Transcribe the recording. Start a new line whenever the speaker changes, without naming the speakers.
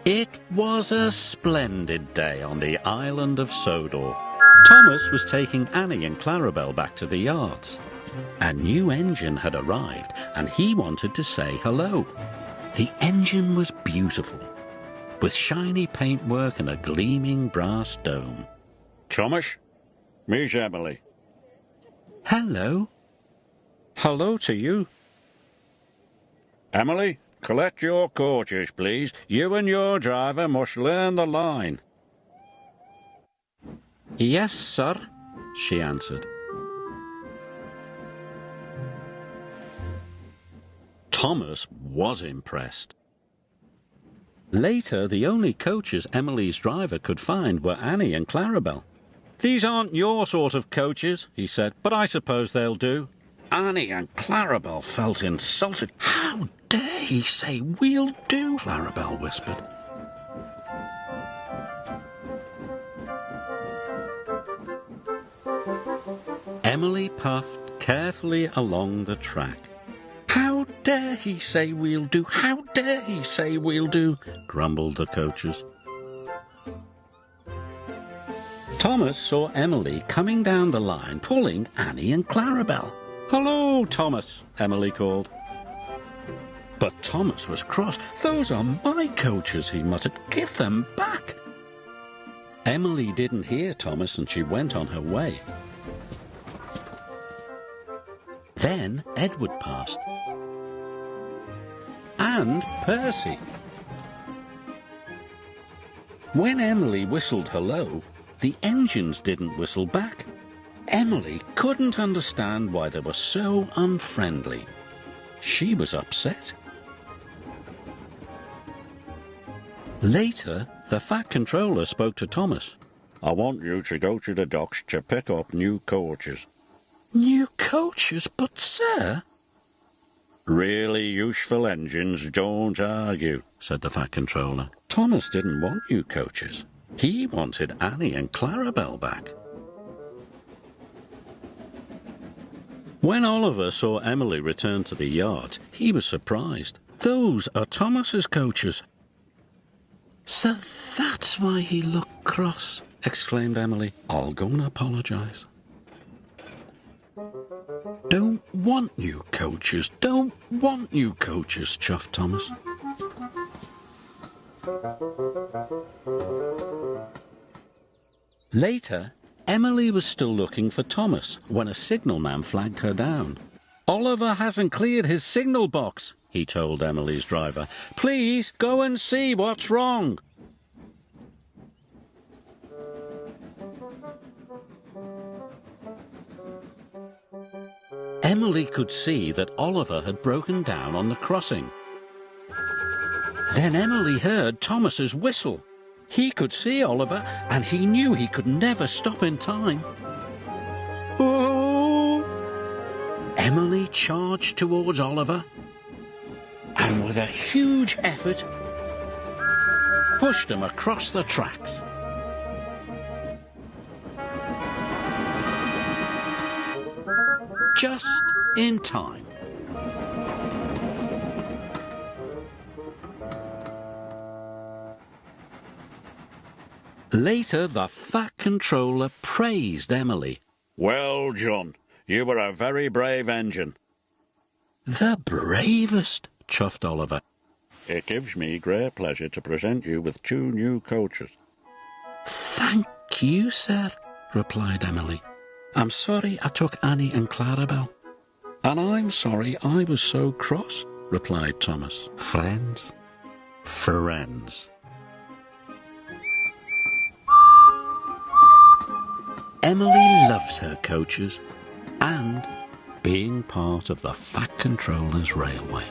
It was a splendid day on the island of Sodor. Thomas was taking Annie and Clarabel back to the yards. A new engine had arrived and he wanted to say hello. The engine was beautiful, with shiny paintwork and a gleaming brass dome.
Thomas, meet Emily.
Hello.
Hello to you. Emily, collect your coaches, please. You and your driver must learn the line.
Yes, sir, she answered. Thomas was impressed. Later, the only coaches Emily's driver could find were Annie and Clarabel. "These aren't your sort of coaches," he said, "but I suppose they'll do." Annie and Clarabel felt insulted. "How dare he say we'll do?" Clarabel whispered. Emily puffed carefully along the track. "How dare he say we'll do? How dare he say we'll do?" grumbled the coaches. Thomas saw Emily coming down the line, pulling Annie and Clarabel. "Hello, Thomas," Emily called. But Thomas was cross. "Those are my coaches," he muttered. "Give them back." Emily didn't hear Thomas and she went on her way. Then Edward passed. And Percy. When Emily whistled hello, the engines didn't whistle back. Emily couldn't understand why they were so unfriendly. She was upset. Later, the Fat Controller spoke to Thomas.
"I want you to go to the docks to pick up new coaches."
"New coaches? But, sir—"
"Really useful engines don't argue," said the Fat Controller.
Thomas didn't want new coaches. He wanted Annie and Clarabel back. When Oliver saw Emily return to the yard, he was surprised. "Those are Thomas's coaches." "So that's why he looked cross," exclaimed Emily. "I'll go and apologise." "Don't want new coaches, don't want new coaches," chuffed Thomas. Later, Emily was still looking for Thomas when a signalman flagged her down. "Oliver hasn't cleared his signal box," he told Emily's driver. "Please go and see what's wrong." Emily could see that Oliver had broken down on the crossing. Then Emily heard Thomas's whistle. He could see Oliver, and he knew he could never stop in time. Oh! Emily charged towards Oliver, and with a huge effort, pushed him across the tracks. Just in time. Later, the Fat Controller praised Emily.
"Well, John, you were a very brave engine."
"The bravest," chuffed Oliver.
"It gives me great pleasure to present you with 2 new coaches."
"Thank you, sir," replied Emily. "I'm sorry I took Annie and Clarabel." "And I'm sorry I was so cross," replied Thomas. Friends? Friends. Emily loves her coaches and being part of the Fat Controller's Railway.